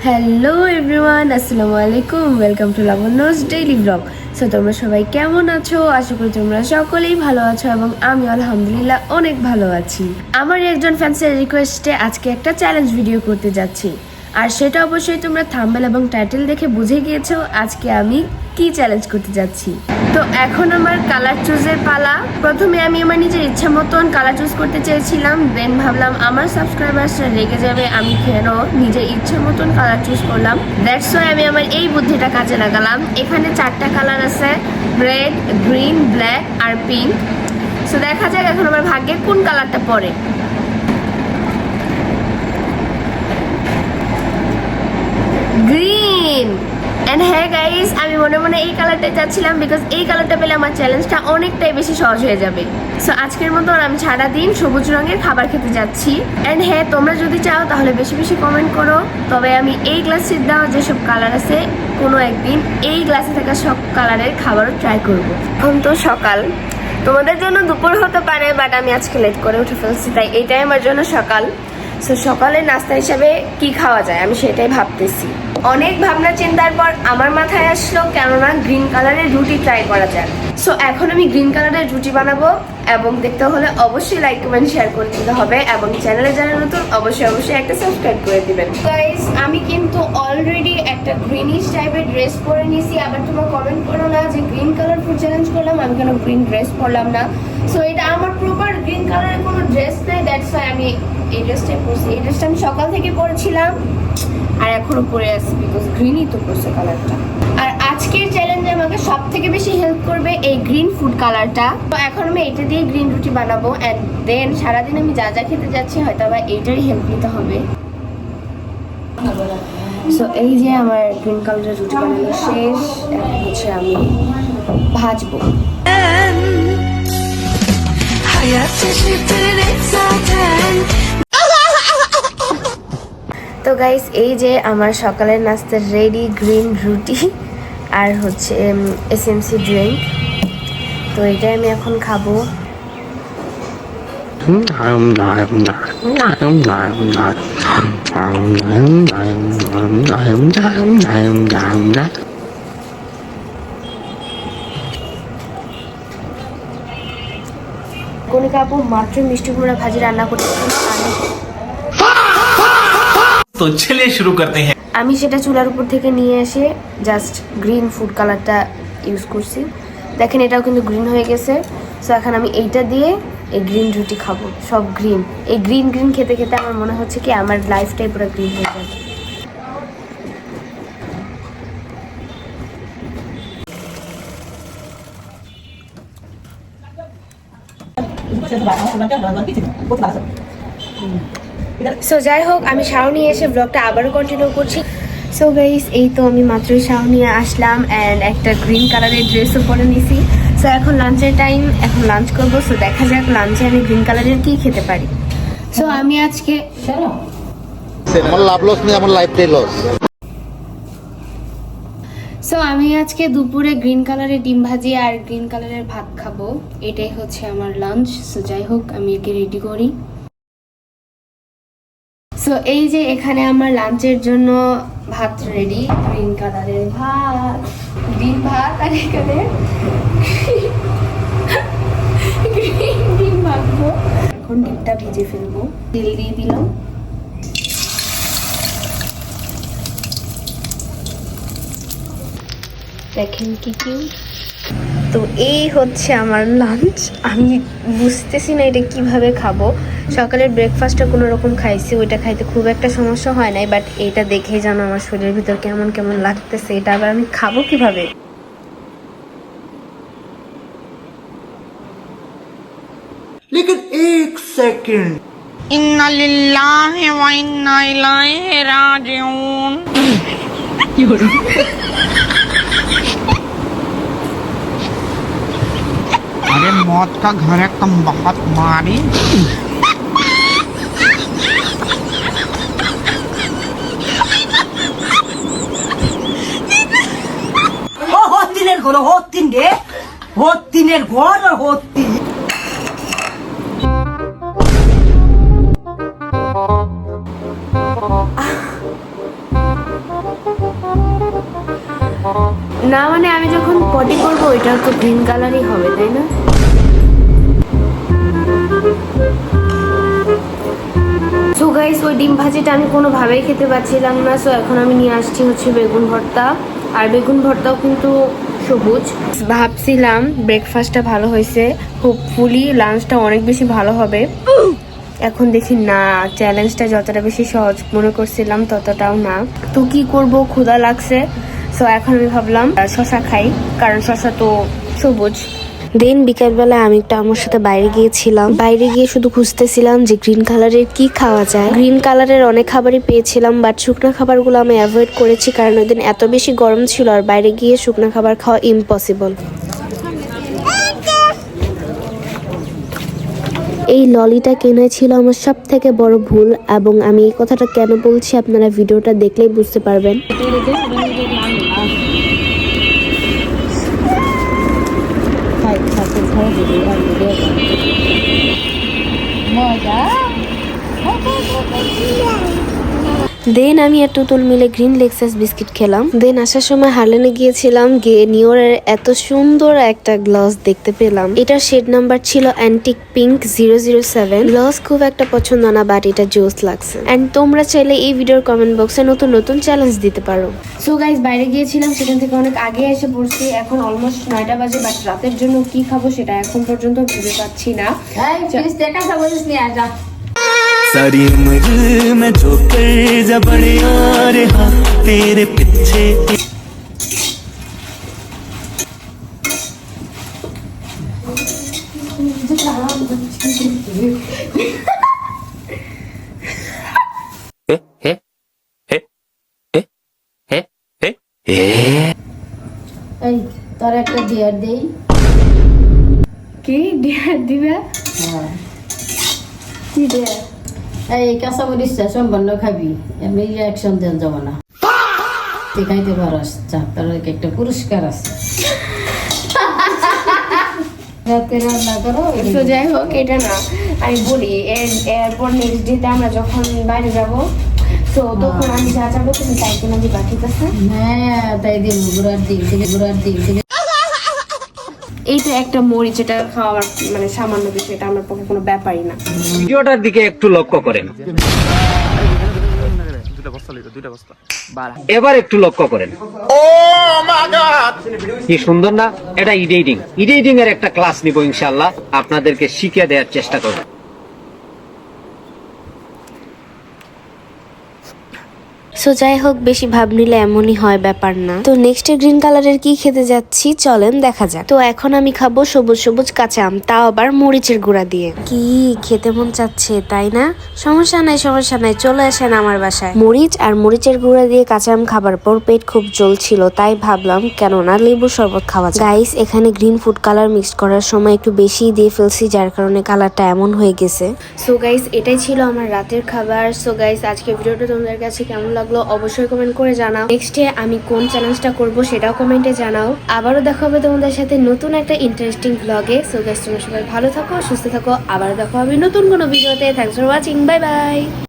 Hello everyone, আসসালামু আলাইকুম। Welcome to Labanya's daily blog. So তোমরা সবাই কেমন আছো? আশা করি তোমরা সকলেই ভালো আছো এবং আমি আলহামদুলিল্লাহ অনেক ভালো আছি। আমার একজন ফ্যান্সের রিকোয়েস্টে আজকে একটা চ্যালেঞ্জ ভিডিও করতে যাচ্ছি, আর সেটা অবশ্যই তোমরা থাম্বনেল এবং টাইটেল দেখে বুঝে গিয়েছো আজকে আমি কি চ্যালেঞ্জ করতে যাচ্ছি। তো এখন আমার কালার চুজের পালা। প্রথমে আমি আমার নিজের ইচ্ছা মতন কালার চুজ করতে চেয়েছিলাম, দেন ভাবলাম আমার সাবস্ক্রাইবার্সরা রেগে যাবে, আমি কেন নিজের ইচ্ছা মতন কালার চুজ করলাম। দ্যাটস ওয়াই আমি আমার এই বুদ্ধিটা কাজে লাগালাম। এখানে 4টা কালার আছে, রেড, গ্রিন, ব্ল্যাক আর পিঙ্ক। সো দেখা যাক এখন আমার ভাগ্যে কোন কালারটা পড়ে। গ্রিন। এন্ড হ্যাঁ গাইস, আমি মনে মনে এই কালারটাই চাচ্ছিলাম, বিকজ এই কালারটা পেলে আমার চ্যালেঞ্জটা অনেকটাই বেশি সহজ হয়ে যাবে। সো আজকের মতন আমি সারাদিন সবুজ রঙের খাবার খেতে যাচ্ছি। এন্ড হ্যাঁ, তোমরা যদি চাও তাহলে বেশি বেশি কমেন্ট করো, তবে আমি এই গ্লাসের দেওয়া যেসব কালার আছে কোনো একদিন এই গ্লাসে থাকা সব কালারের খাবারও ট্রাই করব। এখন তো সকাল, তোমাদের জন্য দুপুর হতে পারে, বাট আমি আজকে লেট করে উঠে ফেলছি, তাই এইটাই আমার জন্য সকাল। সো সকালের নাস্তা হিসাবে কি খাওয়া যায় আমি সেটাই ভাবতেছি। অনেক ভাবনা চিন্তার পর আমার মাথায় আসলো কেননা গ্রিন কালারের রুটি ট্রাই করা যায়। সো এখন আমি গ্রিন কালারের রুটি বানাবো, এবং দেখতে হলে অবশ্যই লাইক কমেন্ট শেয়ার করে দিতে হবে, এবং চ্যানেলে যারা নতুন অবশ্যই একটা সাবস্ক্রাইব করে দিবেন। গাইস, আমি কিন্তু অলরেডি একটা গ্রিনিশ টাইপের ড্রেস পরে নিয়েছি। আবার তোমরা কমেন্ট করো না যে গ্রিন কালার ফুড চ্যালেঞ্জ করলাম, আমি কেন গ্রিন ড্রেস পরলাম না। সো এটা আমার প্রপার গ্রিন কালারের কোনো ড্রেস নেই, দ্যাটস ওয়াই আমি এই ড্রেসটাই পরছি। এই ড্রেসটা আমি সকাল থেকে পরেছিলাম আর এখনো পরে আছি, বিকজ গ্রিনই তো পরছে কালারটা। আর আজকের চ্যালেঞ্জে আমাকে সব থেকে বেশি হেল্প করবে এই গ্রিন ফুড কালারটা। তো এখন আমি এটা দিয়ে গ্রিন রুটি বানাবো, অ্যান্ড দেন সারাদিন আমি যা যা খেতে যাচ্ছি হয়তো আবার এইটারই হেল্প নিতে হবে। সো এই যে আমার গ্রিন কালারের রুটি বানানো শেষ, এখন হচ্ছে আমি ভাজবো। তো গাইস, এই যে আমার সকালের নাস্তা রেডি, গ্রিন রুটি আর হচ্ছে এসএমসি ড্রিঙ্ক। তো এটাই আমি এখন খাবো। কণিকা আপু মাত্র মিষ্টি কুমড়া ভাজি রান্না করতেছিল, তো চলিয়ে শুরু করতে হ্যাঁ। আমি সেটা চুলার উপর থেকে নিয়ে এসে জাস্ট গ্রিন ফুড কালারটা ইউজ করছি। দেখেন এটাও কিন্তু গ্রিন হয়ে গেছে। সো এখন আমি এইটা দিয়ে এই গ্রিন রুটি খাবো, সব গ্রিন। এই গ্রিন গ্রিন খেতে খেতে আমার মনে হচ্ছে কি আমার লাইফটাই পুরো গ্রিন হয়ে যাবে। সো যাই হোক, আমি শাও নিয়ে এসে ব্লগটা আবারও কন্টিনিউ করছি। সো গাইস, এই তো আমি মাত্রই শাও নিয়ে আসলাম, অ্যান্ড একটা গ্রিন কালারের ড্রেসও পরে নিয়েছি। সো এখন লাঞ্চের টাইম, এখন লাঞ্চ করবো। সো দেখা যাক লাঞ্চে আমি গ্রিন কালারের কি খেতে পারি। সো আমি আজকে আমার লাভ লস নেই, আমার লাইফটাই লস। সো আমি আজকে দুপুরে গ্রিন কালারের ডিম ভাজি আর গ্রিন কালারের ভাত খাবো। এটাই হচ্ছে আমার লাঞ্চ। সো যাই হোক, আমি একে রেডি করি। সো এই যে এখানে আমার লাঞ্চের জন্য ভাত রেডি, গ্রিন কালারের ভাত, ডিম ভাত, আর এখানে গ্রিন ডিম ভাজবো। এখন ডিমটা ভেজে ফেলবো, তেল দিয়ে দিলাম। দেখেন কি কিউট। তো এই হচ্ছে আমার লাঞ্চ। আমি বুঝতেছি না এটা কিভাবে খাবো। সকালের ব্রেকফাস্টটা কোনো রকম খাইছি, ওইটা খাইতে খুব একটা সমস্যা হয় নাই, বাট এটা দেখেই যেন আমার শরীরের ভিতর কেমন কেমন লাগতেছে। এটা আবার আমি খাবো কিভাবে? लेकिन एक सेकंड इन्ना लिल्लाहि व इन्ना इलैहि राजिऊन। अरे मौत का घर है, कम बहुत मारी। হতিনের ঘর, হতিন রে, হতিনের ঘর, হতিন। না মানে আমি যখন পটি করবো ওইটা তো গ্রিন কালারই হবে, তাই না? সো গাইস, ওই ডিম ভাজিটা আমি কোনোভাবেই খেতে পাচ্ছিলাম না। সো এখন আমি নিয়ে আসছি হচ্ছে বেগুন ভর্তা, আর বেগুন ভর্তাও কিন্তু সবুজ। ভাবছিলাম ব্রেকফাস্টটা ভালো হয়েছে, হোপফুলি লাঞ্চটা অনেক বেশি ভালো হবে। এখন দেখি না, চ্যালেঞ্জটা যতটা বেশি সহজ মনে করছিলাম ততটাও না। তো কি করব, ক্ষুধা লাগছে। সো এখন আমি ভাবলাম শশা খাই, কারণ শশা তো সবুজ। দেন বিকালবেলা আমি একটু আমার সাথে বাইরে গিয়েছিলাম। বাইরে গিয়ে শুধু খুঁজতেছিলাম যে গ্রিন কালারের কি খাওয়া যায়। গ্রিন কালারের অনেক খাবারই পেয়েছিলাম, বাট শুকনো খাবারগুলো আমি অ্যাভয়েড করেছি, কারণ ওই দিন এত বেশি গরম ছিল আর বাইরে গিয়ে শুকনো খাবার খাওয়া ইম্পসিবল। এই ললিটা কেনা ছিল আমার সব থেকে বড় ভুল, এবং আমি এই কথাটা কেন বলছি আপনারা ভিডিওটা দেখলেই বুঝতে পারবেন। দেন আমি আর তুতুল মিলে গ্রিন লেক্সাস বিস্কিট খেলাম। দেন আসার সময় হার্লেনে গিয়েছিলাম, গিয়ে নিওরের এত সুন্দর একটা গ্লাস দেখতে পেলাম। এটার শেড নাম্বার ছিল অ্যান্টিক পিঙ্ক 007। গ্লাস খুব একটা পছন্দ না, বাট এটা জোস লাগছে। এন্ড তোমরা চাইলে এই ভিডিওর কমেন্ট বক্সে নতুন নতুন চ্যালেঞ্জ দিতে পারো। সো গাইস, বাইরে গিয়েছিলাম, সেখান থেকে অনেক আগে এসে পড়ছি। এখন অলমোস্ট 9টা বাজে, বাট রাতের জন্য কি খাবো সেটা এখন পর্যন্ত ভেবে পাচ্ছি না। सारी उम्र मैं जो कर जा बड़े यार हाँ तेरे पीछे তোর একটা ডিয়ার দেই। কি ডিয়ার দিবা? কি ডিয়ার? এই কাঁচা মরিচটা সম্পন্ন খাবি, এমনি রিয়াকশন দেন যাব না। তুই খাইতে পারস, তোর একটা পুরস্কার আছে। রাতে রান্না করো। তো যাই হোক, এটা না আমি বলি, এরপর নেক্সট ডেতে আমরা যখন বাইরে যাব, তো তখন আমি যা যাবো তুমি তাই কিনা দিবা, ঠিক আছে? হ্যাঁ তাই দিব, গুড়ার দিক থেকে গুড়ার দিক থেকে। এইটা একটা মরিচ, এটা খাওয়ার মানে সামান্য বিষয়, এটা আমার পক্ষে কোনো ব্যাপারই না। ভিডিওটার দিকে একটু লক্ষ্য করেন, এবার একটু লক্ষ্য করেন। কি সুন্দর না? এটা এডিটিং এর একটা ক্লাস নিব ইনশাআল্লাহ, আপনাদেরকে শিখিয়ে দেওয়ার চেষ্টা করব। সো যাই হোক, বেশি ভাব নিলে এমনই হয়, ব্যাপার না। তো নেক্সট গ্রিন কালারের কি খেতে যাচ্ছি চলেন দেখা যাক। তো এখন আমি খাবো সবুজ সবুজ কাঁচা আম, তাও আবার মরিচের গুঁড়া দিয়ে। কি খেতে মন চাচ্ছে তাই না? সমস্যা নাই চলে আসেন আমার বাসায়। মরিচ আর মরিচের গুঁড়া দিয়ে কাঁচা আম খাবার পর পেট খুব জ্বলছিল, তাই ভাবলাম কেননা লেবু শরবত খাওয়া যায়। গাইস, এখানে গ্রিন ফুড কালার মিক্স করার সময় একটু বেশি দিয়ে ফেলছি, যার কারণে কালারটা এমন হয়ে গেছে। সো গাইস, এটাই ছিল আমার রাতের খাবার। সো গাইস, আজকে ভিডিওটা তোমাদের কাছে কেমন লাগলো অবশ্যই কমেন্ট করে জানাও। নেক্সটে আমি কোন চ্যালেঞ্জটা করব সেটাও কমেন্টে জানাও। আবারও দেখা হবে তোমাদের সাথে নতুন একটা ইন্টারেস্টিং ব্লগে। সো গাইস, তোমরা সবাই ভালো থাকো, সুস্থ থাকো। আবার দেখা হবে নতুন কোনো ভিডিওতে। Thanks for watching, bye bye.